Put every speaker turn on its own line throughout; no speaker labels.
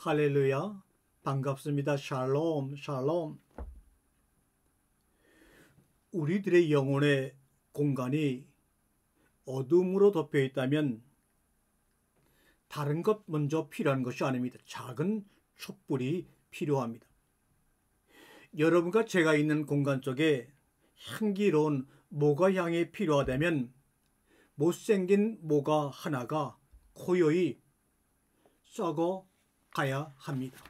할렐루야, 반갑습니다. 샬롬, 샬롬. 우리들의 영혼의 공간이 어둠으로 덮여 있다면 다른 것 먼저 필요한 것이 아닙니다. 작은 촛불이 필요합니다. 여러분과 제가 있는 공간 속에 향기로운 모가 향이 필요하다면 못생긴 모가 하나가 고요히 썩어 가야 합니다.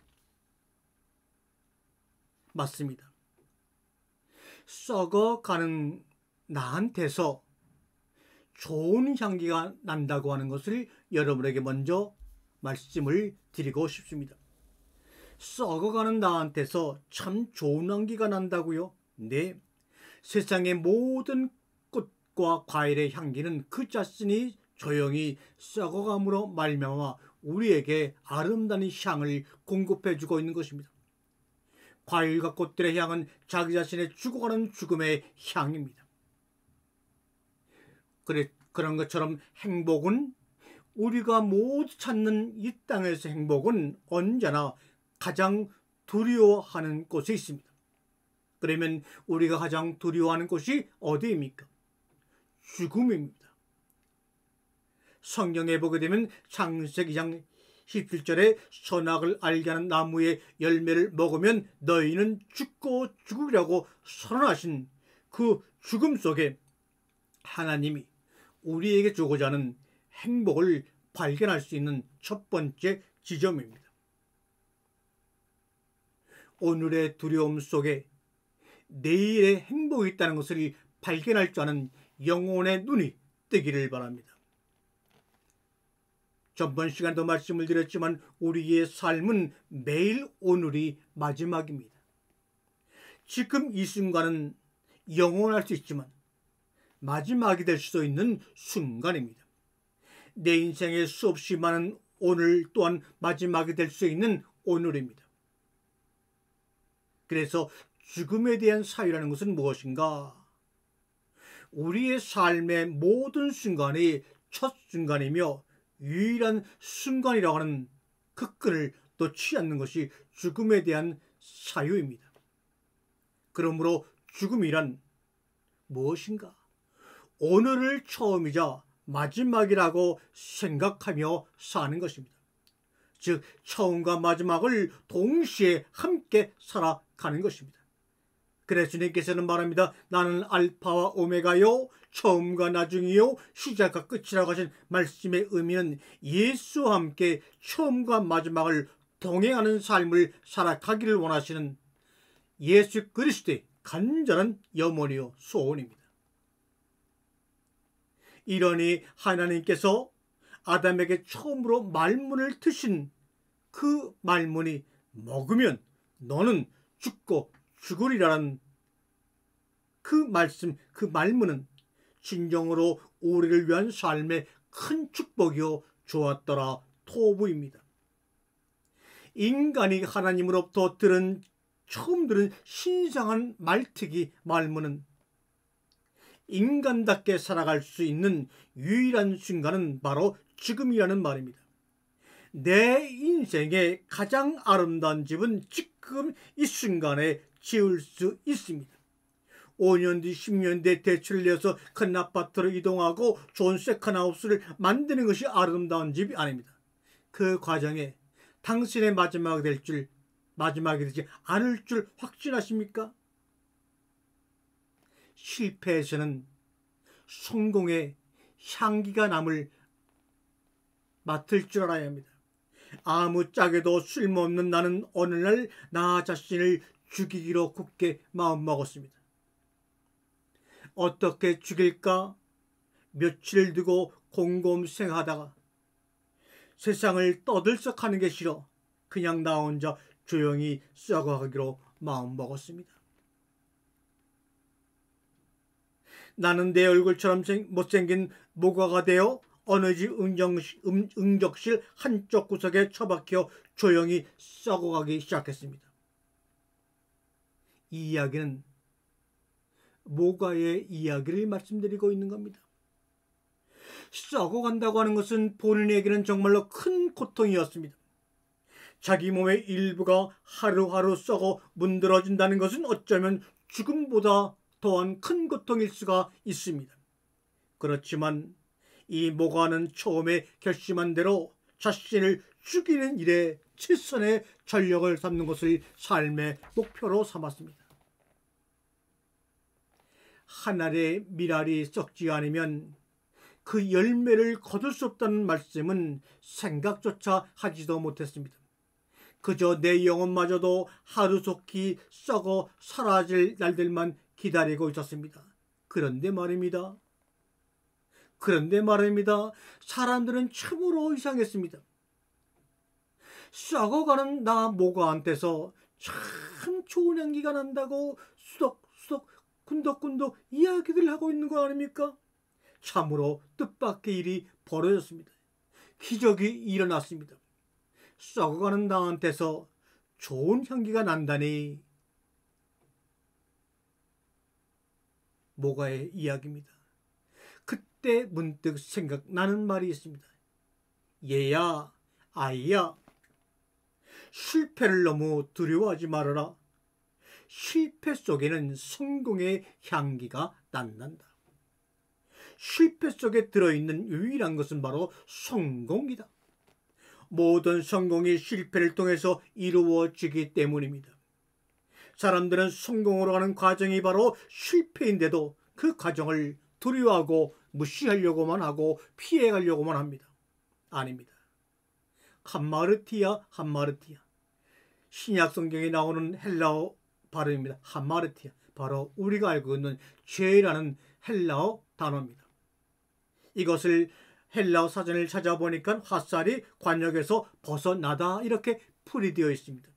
맞습니다. 썩어가는 나한테서 좋은 향기가 난다고 하는 것을 여러분에게 먼저 말씀을 드리고 싶습니다. 썩어가는 나한테서 참 좋은 향기가 난다고요? 네. 세상의 모든 꽃과 과일의 향기는 그 자신이 조용히 썩어감으로 말미암아 우리에게 아름다운 향을 공급해주고 있는 것입니다. 과일과 꽃들의 향은 자기 자신의 죽어가는 죽음의 향입니다. 그런 것처럼 행복은, 우리가 모두 찾는 이 땅에서 행복은 언제나 가장 두려워하는 곳에 있습니다. 그러면 우리가 가장 두려워하는 곳이 어디입니까? 죽음입니다. 성경에 보게 되면 창세기 2장 17절에 선악을 알게 하는 나무의 열매를 먹으면 너희는 죽고 죽으리라고 선언하신 그 죽음 속에 하나님이 우리에게 주고자 하는 행복을 발견할 수 있는 첫 번째 지점입니다. 오늘의 두려움 속에 내일의 행복이 있다는 것을 발견할 줄 아는 영혼의 눈이 뜨기를 바랍니다. 전번 시간에도 말씀을 드렸지만 우리의 삶은 매일 오늘이 마지막입니다. 지금 이 순간은 영원할 수 있지만 마지막이 될 수도 있는 순간입니다. 내 인생에 수없이 많은 오늘 또한 마지막이 될 수 있는 오늘입니다. 그래서 죽음에 대한 사유라는 것은 무엇인가? 우리의 삶의 모든 순간이 첫 순간이며 유일한 순간이라고 하는 그 끈을 놓지 않는 것이 죽음에 대한 사유입니다. 그러므로 죽음이란 무엇인가? 오늘을 처음이자 마지막이라고 생각하며 사는 것입니다. 즉 처음과 마지막을 동시에 함께 살아가는 것입니다. 그래서 주님께서는 말합니다. 나는 알파와 오메가요, 처음과 나중이요, 시작과 끝이라고 하신 말씀의 의미는 예수와 함께 처음과 마지막을 동행하는 삶을 살아가기를 원하시는 예수 그리스도의 간절한 염원이요 소원입니다. 이러니 하나님께서 아담에게 처음으로 말문을 트신 그 말문이 먹으면 너는 죽고 죽으리라는 그 말씀, 그 말문은 진정으로 우리를 위한 삶의 큰 축복이요 좋았더라 토부입니다. 인간이 하나님으로부터 처음 들은 신성한 말특이 말문은 인간답게 살아갈 수 있는 유일한 순간은 바로 지금이라는 말입니다. 내 인생의 가장 아름다운 집은 지금 이 순간에 지을 수 있습니다. 5년 뒤 10년 뒤에 대출을 내서 큰 아파트로 이동하고 좋은 세컨하우스를 만드는 것이 아름다운 집이 아닙니다. 그 과정에 당신의 마지막이 되지 않을 줄 확신하십니까? 실패에서는 성공의 향기가 남을 맡을 줄 알아야 합니다. 아무짝에도 쓸모없는 나는 어느 날 나 자신을 죽이기로 굳게 마음먹었습니다. 어떻게 죽일까 며칠 두고 곰곰생하다가 세상을 떠들썩하는 게 싫어 그냥 나 혼자 조용히 썩어가기로 마음먹었습니다. 나는 내 얼굴처럼 못생긴 모가가 되어 어느 집 응접실 한쪽 구석에 처박혀 조용히 썩어가기 시작했습니다. 이 이야기는 모가의 이야기를 말씀드리고 있는 겁니다. 썩어간다고 하는 것은 본인에게는 정말로 큰 고통이었습니다. 자기 몸의 일부가 하루하루 썩어 문드러진다는 것은 어쩌면 죽음보다 더한 큰 고통일 수가 있습니다. 그렇지만 이 모가는 처음에 결심한 대로 자신을 죽이는 일에 최선의 전력을 삼는 것을 삶의 목표로 삼았습니다. 한 알의 밀알이 썩지 않으면 그 열매를 거둘 수 없다는 말씀은 생각조차 하지도 못했습니다. 그저 내 영혼마저도 하루속히 썩어 사라질 날들만 기다리고 있었습니다. 그런데 말입니다. 사람들은 참으로 이상했습니다. 썩어가는 나 모가한테서 참 좋은 향기가 난다고 수덕수덕 군덕군덕 이야기들 하고 있는 거 아닙니까? 참으로 뜻밖의 일이 벌어졌습니다. 기적이 일어났습니다. 썩어가는 나한테서 좋은 향기가 난다니. 모가의 이야기입니다. 그때 문득 생각나는 말이 있습니다. 얘야, 아이야, 실패를 너무 두려워하지 말아라. 실패 속에는 성공의 향기가 난다. 실패 속에 들어있는 유일한 것은 바로 성공이다. 모든 성공이 실패를 통해서 이루어지기 때문입니다. 사람들은 성공으로 가는 과정이 바로 실패인데도 그 과정을 두려워하고 무시하려고만 하고 피해가려고만 합니다. 아닙니다. 함마르티아. 신약 성경에 나오는 헬라어 발음입니다. 함마르티아. 바로 우리가 알고 있는 죄라는 헬라어 단어입니다. 이것을 헬라어 사전을 찾아보니까 화살이 관역에서 벗어나다 이렇게 풀이되어 있습니다.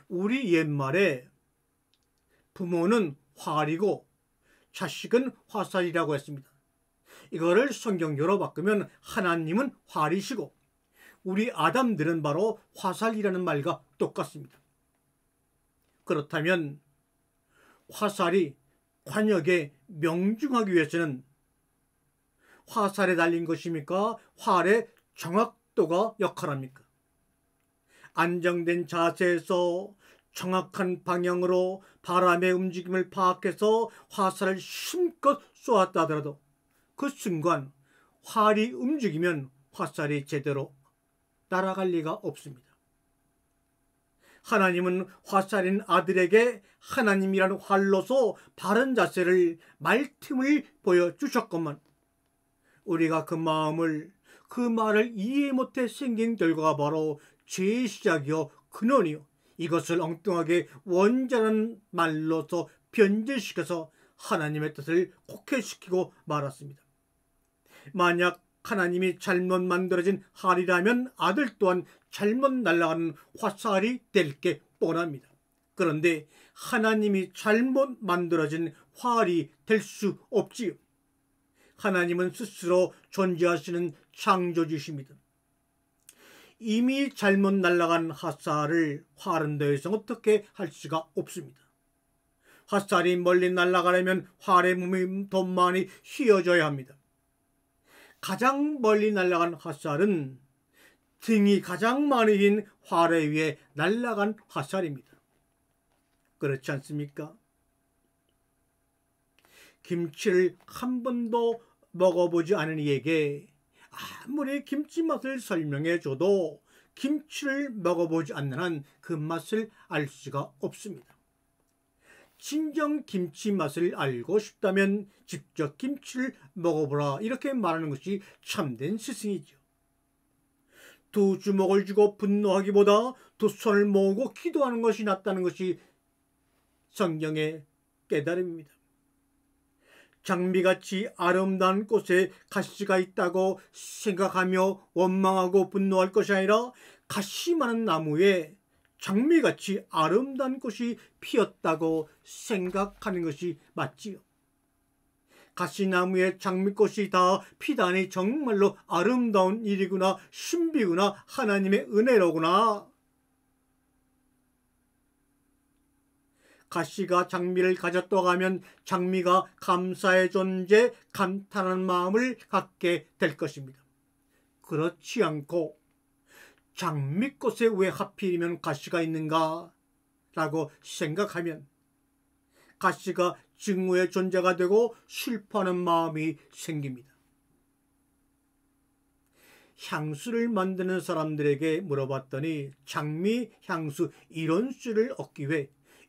우리 옛말에 부모는 활이고 자식은 화살이라고 했습니다. 이거를 성경적으로 바꾸면 하나님은 활이시고 우리 아담들은 바로 화살이라는 말과 똑같습니다. 그렇다면 화살이 관역에 명중하기 위해서는 화살에 달린 것입니까? 활의 정확도가 역할합니까? 안정된 자세에서 정확한 방향으로 바람의 움직임을 파악해서 화살을 힘껏 쏘았다 하더라도 그 순간 활이 움직이면 화살이 제대로 날아갈 리가 없습니다. 하나님은 화살인 아들에게 하나님이라는 활로서 바른 자세를 말틈을 보여주셨건만 우리가 그 말을 이해 못해 생긴 결과가 바로 죄의 시작이요 근원이요 이것을 엉뚱하게 원자라는 말로서 변질시켜서 하나님의 뜻을 곡해시키고 말았습니다. 만약 하나님이 잘못 만들어진 활이라면 아들 또한 잘못 날아가는 화살이 될 게 뻔합니다. 그런데 하나님이 잘못 만들어진 활이 될 수 없지요. 하나님은 스스로 존재하시는 창조주십니다. 이미 잘못 날아간 화살을 활은 더 이상 어떻게 할 수가 없습니다. 화살이 멀리 날아가려면 활의 몸이 더 많이 휘어져야 합니다. 가장 멀리 날아간 화살은 등이 가장 많이 흰 활에 의해 날아간 화살입니다. 그렇지 않습니까? 김치를 한 번도 먹어보지 않은 이에게 아무리 김치 맛을 설명해줘도 김치를 먹어보지 않는 한 그 맛을 알 수가 없습니다. 진정 김치 맛을 알고 싶다면 직접 김치를 먹어보라 이렇게 말하는 것이 참된 스승이죠. 두 주먹을 쥐고 분노하기보다 두 손을 모으고 기도하는 것이 낫다는 것이 성경의 깨달음입니다. 장미같이 아름다운 꽃에 가시가 있다고 생각하며 원망하고 분노할 것이 아니라 가시 많은 나무에 장미같이 아름다운 꽃이 피었다고 생각하는 것이 맞지요. 가시나무에 장미꽃이 다 피다니 정말로 아름다운 일이구나, 신비구나, 하나님의 은혜로구나. 가시가 장미를 가졌다고 하면 장미가 감사의 존재, 감탄하는 마음을 갖게 될 것입니다. 그렇지 않고 장미꽃에 왜 하필이면 가시가 있는가 라고 생각하면 가시가 증오의 존재가 되고 슬퍼하는 마음이 생깁니다. 향수를 만드는 사람들에게 물어봤더니 장미 향수 1온스를 얻기 위해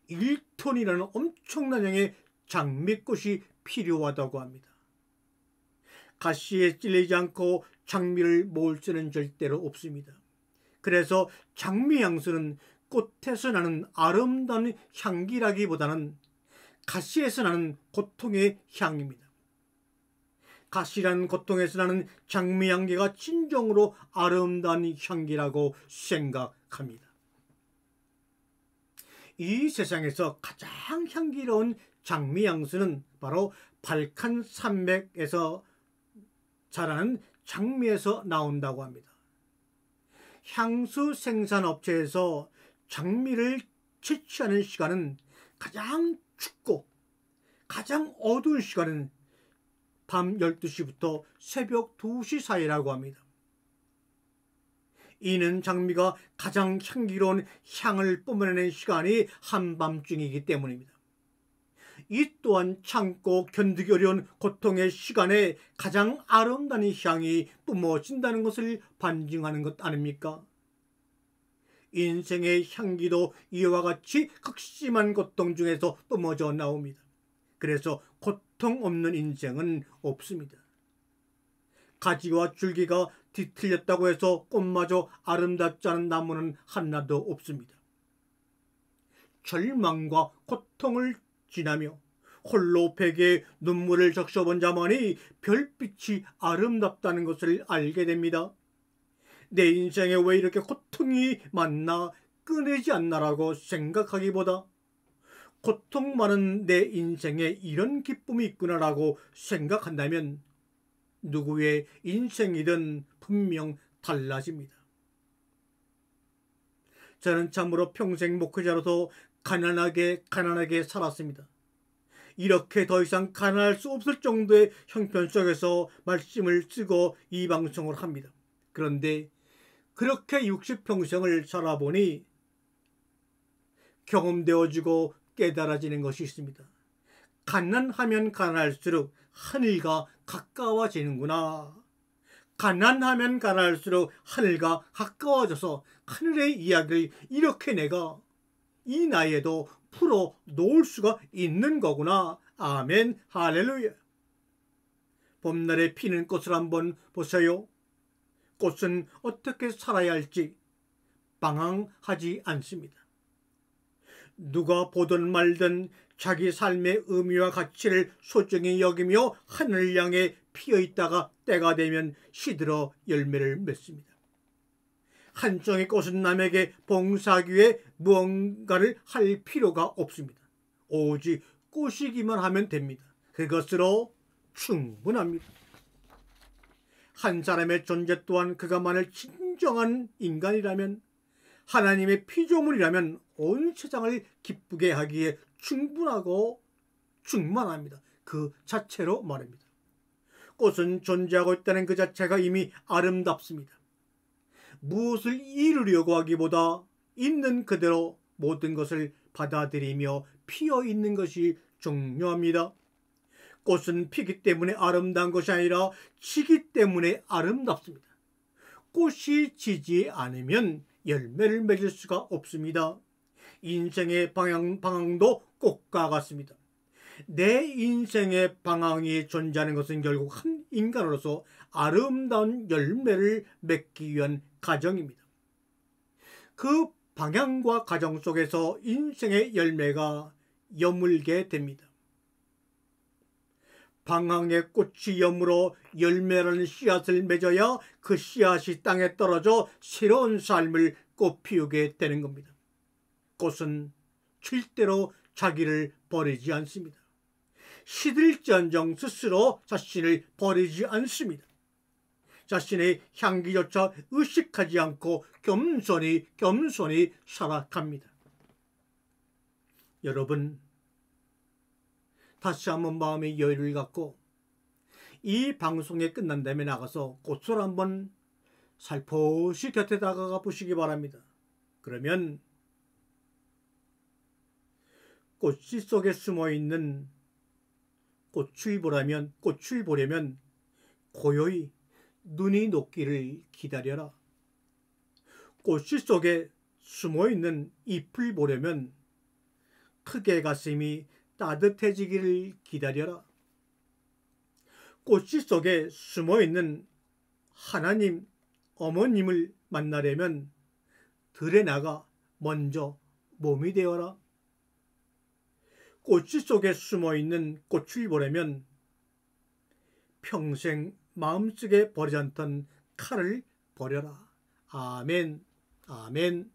1톤이라는 엄청난 양의 장미꽃이 필요하다고 합니다. 가시에 찔리지 않고 장미를 모을 수는 절대로 없습니다. 그래서 장미 향수는 꽃에서 나는 아름다운 향기라기보다는 가시에서 나는 고통의 향입니다. 가시라는 고통에서 나는 장미 향기가 진정으로 아름다운 향기라고 생각합니다. 이 세상에서 가장 향기로운 장미 향수는 바로 발칸 산맥에서 자라는 장미에서 나온다고 합니다. 향수 생산업체에서 장미를 채취하는 시간은 가장 춥고 가장 어두운 시간은 밤 12시부터 새벽 2시 사이라고 합니다. 이는 장미가 가장 향기로운 향을 뿜어내는 시간이 한밤중이기 때문입니다. 이 또한 참고 견디기 어려운 고통의 시간에 가장 아름다운 향이 뿜어진다는 것을 반증하는 것 아닙니까? 인생의 향기도 이와 같이 극심한 고통 중에서 뿜어져 나옵니다. 그래서 고통 없는 인생은 없습니다. 가지와 줄기가 뒤틀렸다고 해서 꽃마저 아름답지 않은 나무는 하나도 없습니다. 절망과 고통을 지나며 홀로 베개에 눈물을 적셔본 자만이 별빛이 아름답다는 것을 알게 됩니다. 내 인생에 왜 이렇게 고통이 많나 끊이지 않나라고 생각하기보다 고통 많은 내 인생에 이런 기쁨이 있구나라고 생각한다면 누구의 인생이든 분명 달라집니다. 저는 참으로 평생 목회자로서 가난하게 살았습니다. 이렇게 더 이상 가난할 수 없을 정도의 형편 속에서 말씀을 쓰고 이 방송을 합니다. 그런데 그렇게 60평생을 살아보니 경험되어지고 깨달아지는 것이 있습니다. 가난하면 가난할수록 하늘과 가까워지는구나. 가난하면 가난할수록 하늘과 가까워져서 하늘의 이야기를 이렇게 내가 이 나이에도 풀어 놓을 수가 있는 거구나. 아멘, 할렐루야. 봄날에 피는 꽃을 한번 보세요. 꽃은 어떻게 살아야 할지 방황하지 않습니다. 누가 보든 말든 자기 삶의 의미와 가치를 소중히 여기며 하늘을 향해 피어있다가 때가 되면 시들어 열매를 맺습니다. 한 송이 꽃은 남에게 봉사하기 위해 무언가를 할 필요가 없습니다. 오직 꽃이기만 하면 됩니다. 그것으로 충분합니다. 한 사람의 존재 또한 그가만을 진정한 인간이라면, 하나님의 피조물이라면 온 세상을 기쁘게 하기에 충분하고 충만합니다. 그 자체로 말입니다. 꽃은 존재하고 있다는 그 자체가 이미 아름답습니다. 무엇을 이루려고 하기보다 있는 그대로 모든 것을 받아들이며 피어 있는 것이 중요합니다. 꽃은 피기 때문에 아름다운 것이 아니라 지기 때문에 아름답습니다. 꽃이 지지 않으면 열매를 맺을 수가 없습니다. 인생의 방향도 꽃과 같습니다. 내 인생의 방향이 존재하는 것은 결국 한 인간으로서 아름다운 열매를 맺기 위한 과정입니다. 그 방향과 과정 속에서 인생의 열매가 여물게 됩니다. 방향의 꽃이 여물어 열매라는 씨앗을 맺어야 그 씨앗이 땅에 떨어져 새로운 삶을 꽃피우게 되는 겁니다. 꽃은 절대로 자기를 버리지 않습니다. 시들지언정 스스로 자신을 버리지 않습니다. 자신의 향기조차 의식하지 않고 겸손히 살아갑니다. 여러분, 다시 한번 마음의 여유를 갖고 이 방송이 끝난 다음에 나가서 꽃을 한번 살포시 곁에 다가가 보시기 바랍니다. 그러면 꽃씨 속에 숨어있는 꽃을 보려면 고요히 눈이 녹기를 기다려라. 꽃씨 속에 숨어있는 잎을 보려면 크게 가슴이 따뜻해지기를 기다려라. 꽃씨 속에 숨어있는 하나님, 어머님을 만나려면 들에 나가 먼저 몸이 되어라. 꽃씨 속에 숨어있는 꽃을 보려면 평생 마음속에 버리지 않던 칼을 버려라. 아멘, 아멘.